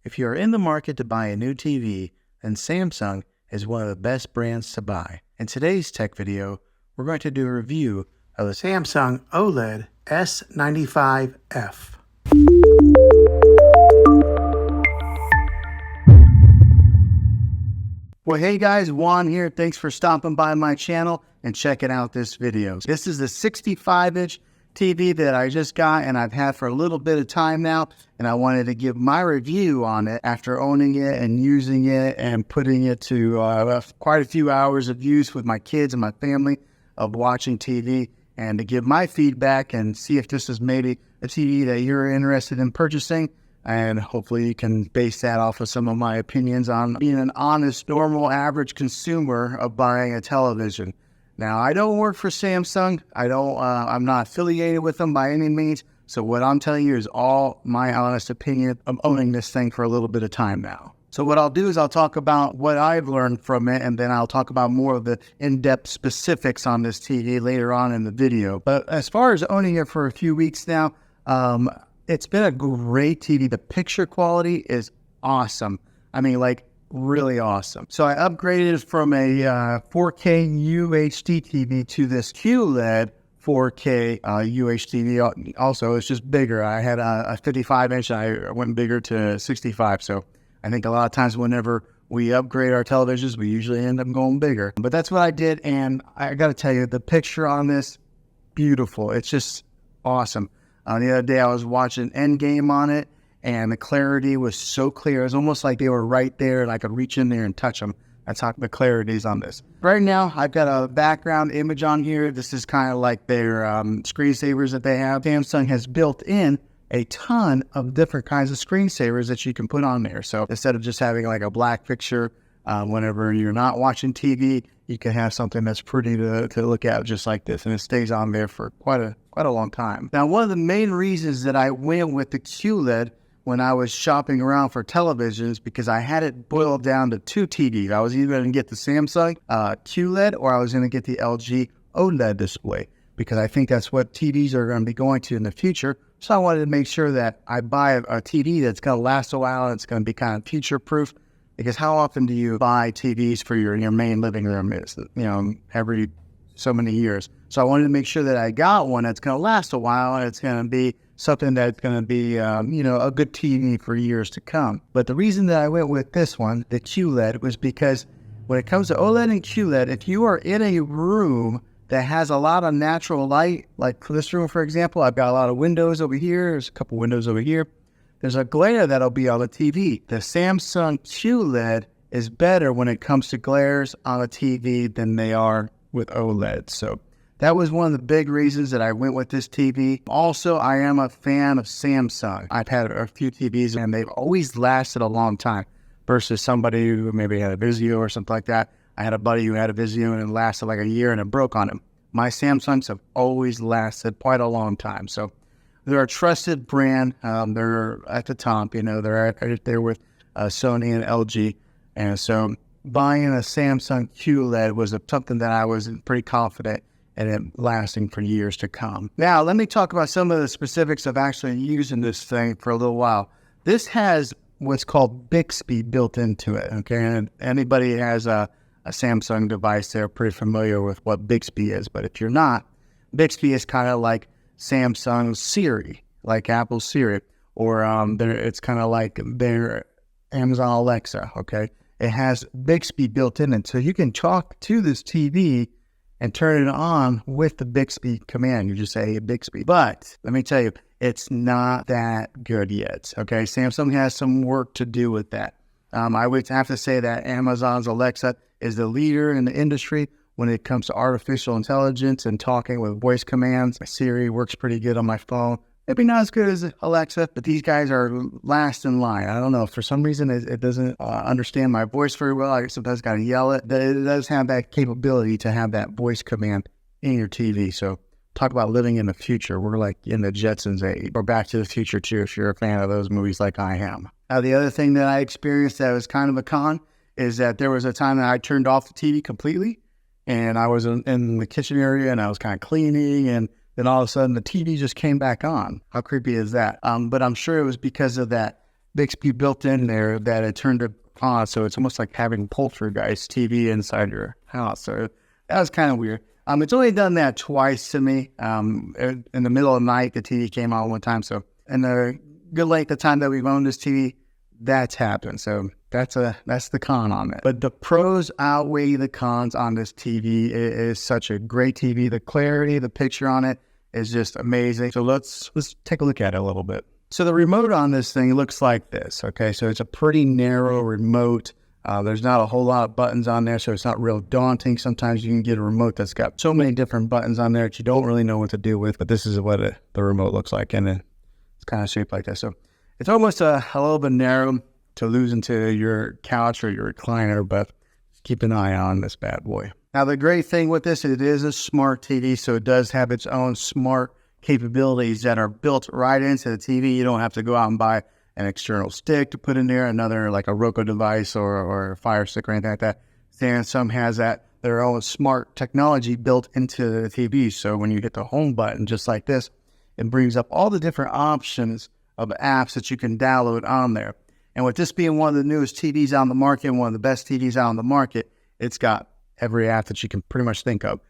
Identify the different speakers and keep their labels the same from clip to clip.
Speaker 1: If you are in the market to buy a new TV, then Samsung is one of the best brands to buy. In today's tech video, we're going to do a review of the Samsung OLED S95F. Well, hey guys, Juan here. Thanks for stopping by my channel and checking out this video. This is the 65-inch TV that I just got and I've had for a little bit of time now, and I wanted to give my review on it after owning it and using it and putting it to quite a few hours of use with my kids and my family of watching TV, and to give my feedback and see if this is maybe a TV that you're interested in purchasing. And hopefully you can base that off of some of my opinions on being an honest, normal, average consumer of buying a television. Now, I don't work for Samsung. I'm not affiliated with them by any means. So what I'm telling you is all my honest opinion of owning this thing for a little bit of time now. So what I'll do is I'll talk about what I've learned from it, and then I'll talk about more of the in-depth specifics on this TV later on in the video. But as far as owning it for a few weeks now, it's been a great TV. The picture quality is awesome. I mean, like, really awesome. So I upgraded from a 4K UHD TV to this QLED 4K UHD. Also, it's just bigger. I had a 55-inch. I went bigger to 65. So I think a lot of times whenever we upgrade our televisions, we usually end up going bigger. But that's what I did, and I got to tell you, the picture on this, beautiful. It's just awesome. The other day I was watching Endgame on it, and the clarity was so clear. It was almost like they were right there, and I could reach in there and touch them. That's how the clarity is on this. Right now, I've got a background image on here. This is kind of like their screensavers that they have. Samsung has built in a ton of different kinds of screensavers that you can put on there. So instead of just having like a black picture, whenever you're not watching TV, you can have something that's pretty to look at just like this, and it stays on there for quite a long time. Now, one of the main reasons that I went with the QLED when I was shopping around for televisions, because I had it boiled down to two TVs. I was either going to get the Samsung QLED or I was going to get the LG OLED display, because I think that's what TVs are going to be going to in the future. So I wanted to make sure that I buy a TV that's going to last a while and it's going to be kind of future-proof. Because how often do you buy TVs for your main living room? It's, every so many years. So I wanted to make sure that I got one that's going to last a while, and it's going to be something that's going to be, a good TV for years to come. But the reason that I went with this one, the QLED, was because when it comes to OLED and QLED, if you are in a room that has a lot of natural light, like for this room, for example, I've got a lot of windows over here. There's a couple windows over here. There's a glare that'll be on the TV. The Samsung QLED is better when it comes to glares on a TV than they are with OLED. So that was one of the big reasons that I went with this TV. Also, I am a fan of Samsung. I've had a few TVs and they've always lasted a long time versus somebody who maybe had a Vizio or something like that. I had a buddy who had a Vizio and it lasted like a year and it broke on him. My Samsungs have always lasted quite a long time. So they're a trusted brand. They're at the top, they're right there with Sony and LG. And so buying a Samsung QLED was something that I was pretty confident in it lasting for years to come. Now, let me talk about some of the specifics of actually using this thing for a little while. This has what's called Bixby built into it, okay? And anybody who has a Samsung device, they're pretty familiar with what Bixby is. But if you're not, Bixby is kind of like Samsung Siri, like Apple Siri, or it's kind of like their Amazon Alexa, okay? It has Bixby built in it, so you can talk to this TV and turn it on with the Bixby command. You just say, hey, Bixby. But let me tell you, it's not that good yet, okay? Samsung has some work to do with that. I would have to say that Amazon's Alexa is the leader in the industry when it comes to artificial intelligence and talking with voice commands. Siri works pretty good on my phone. Maybe not as good as Alexa, but these guys are last in line. I don't know. For some reason, it doesn't understand my voice very well. I sometimes got to yell it. But it does have that capability to have that voice command in your TV. So talk about living in the future. We're like in the Jetsons age, or Back to the Future too, if you're a fan of those movies like I am. Now, the other thing that I experienced that was kind of a con is that there was a time that I turned off the TV completely. And I was in the kitchen area and I was kind of cleaning, and then all of a sudden the TV just came back on. How creepy is that? But I'm sure it was because of that Bixby built in there that it turned it on, so it's almost like having poltergeist TV inside your house. So that was kind of weird. It's only done that twice to me. In the middle of the night, the TV came on one time. So in the good length of time that we've owned this TV, that's happened. So that's the con on it. But the pros outweigh the cons on this TV. It is such a great TV. The clarity, the picture on it is just amazing. So let's take a look at it a little bit. So the remote on this thing looks like this. Okay, so it's a pretty narrow remote. There's not a whole lot of buttons on there, so it's not real daunting. Sometimes you can get a remote that's got so many different buttons on there that you don't really know what to do with, but this is what the remote looks like, and it's kind of shaped like this. So it's almost a little bit narrow to lose into your couch or your recliner, but keep an eye on this bad boy. Now, the great thing with this, it is a smart TV, so it does have its own smart capabilities that are built right into the TV. You don't have to go out and buy an external stick to put in there, another like a Roku device or a Fire Stick or anything like that. Samsung has their own smart technology built into the TV. So when you hit the home button, just like this, it brings up all the different options of apps that you can download on there. And with this being one of the newest TVs on the market, one of the best TVs out on the market, it's got every app that you can pretty much think of.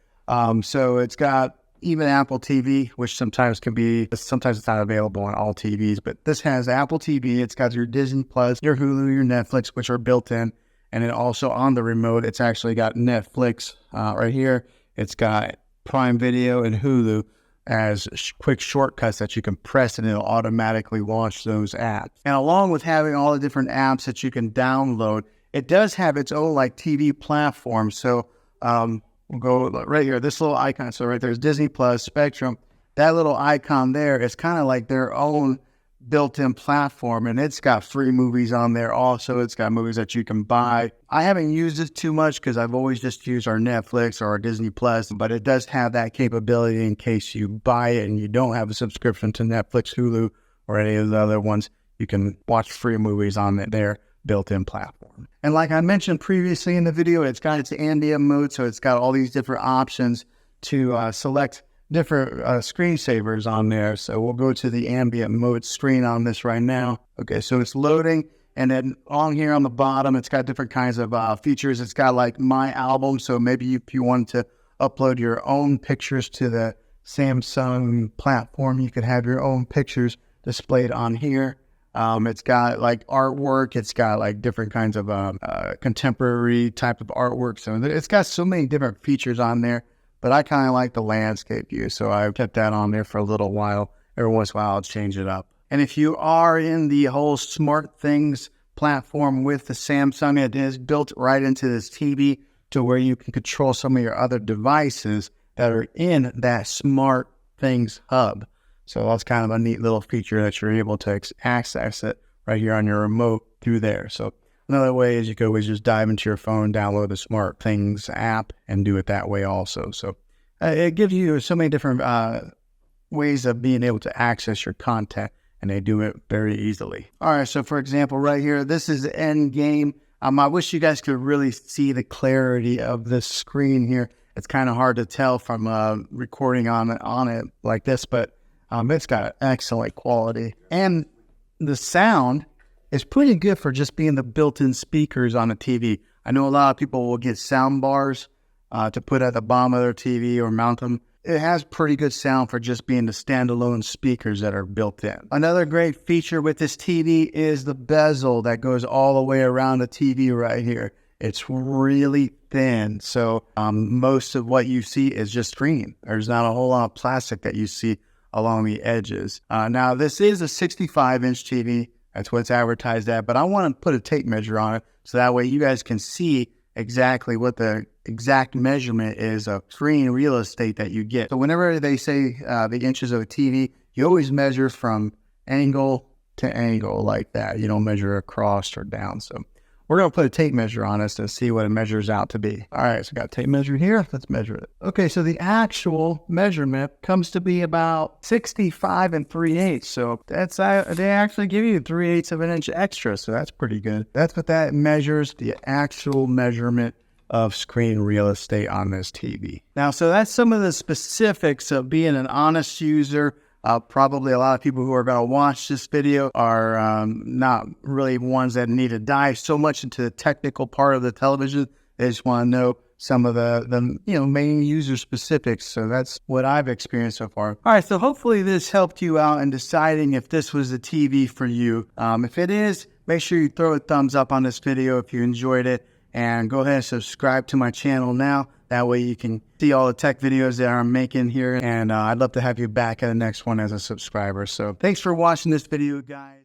Speaker 1: So it's got even Apple TV, which sometimes it's not available on all TVs, but this has Apple TV. It's got your Disney Plus, your Hulu, your Netflix, which are built in. And then also on the remote, it's actually got Netflix right here. It's got Prime Video and Hulu as quick shortcuts that you can press and it'll automatically launch those apps. And along with having all the different apps that you can download, it does have its own like TV platform. So we'll go right here, this little icon. So right there's Disney Plus, Spectrum. That little icon there is kind of like their own built-in platform, and it's got free movies on there also. It's got movies that you can buy. I haven't used it too much because I've always just used our Netflix or our Disney Plus, but it does have that capability in case you buy it and you don't have a subscription to Netflix, Hulu, or any of the other ones. You can watch free movies on their built-in platform. And like I mentioned previously in the video, it's got its ambient mode, so it's got all these different options to select different screensavers on there. So we'll go to the ambient mode screen on this right now. Okay, so it's loading, and then on here on the bottom, it's got different kinds of features. It's got like My Album, so maybe if you wanted to upload your own pictures to the Samsung platform, you could have your own pictures displayed on here. It's got like artwork. It's got like different kinds of contemporary type of artwork. So it's got so many different features on there. But I kind of like the landscape view, so I kept that on there for a little while. Every once in a while, I'll change it up. And if you are in the whole smart things platform with the Samsung, it is built right into this TV to where you can control some of your other devices that are in that smart things hub. So that's kind of a neat little feature that you're able to access it right here on your remote through there. So another way is you could always just dive into your phone, download the Smart Things app, and do it that way also. So it gives you so many different ways of being able to access your content, and they do it very easily. All right, so for example, right here, this is the end game. I wish you guys could really see the clarity of this screen here. It's kind of hard to tell from recording on it like this, but it's got excellent quality. And the sound is pretty good for just being the built-in speakers on a TV. I know a lot of people will get sound bars to put at the bottom of their TV or mount them. It has pretty good sound for just being the standalone speakers that are built in. Another great feature with this TV is the bezel that goes all the way around the TV right here. It's really thin, so most of what you see is just screen. There's not a whole lot of plastic that you see along the edges. Now, this is a 65-inch TV. That's what it's advertised at, but I want to put a tape measure on it so that way you guys can see exactly what the exact measurement is of screen real estate that you get. So whenever they say the inches of a TV, you always measure from angle to angle like that. You don't measure across or down. So we're going to put a tape measure on us to see what it measures out to be. All right, so I got a tape measure here. Let's measure it. Okay, so the actual measurement comes to be about 65 3/8. So that's they actually give you 3/8 of an inch extra, so that's pretty good. That's what that measures, the actual measurement of screen real estate on this TV. Now, so that's some of the specifics of being an honest user, Probably a lot of people who are going to watch this video are not really ones that need to dive so much into the technical part of the television. They just want to know some of the main user specifics. So that's what I've experienced so far. All right, so hopefully this helped you out in deciding if this was a TV for you. If it is, make sure you throw a thumbs up on this video if you enjoyed it, and go ahead and subscribe to my channel now. That way you can see all the tech videos that I'm making here, and I'd love to have you back at the next one as a subscriber. So thanks for watching this video, guys.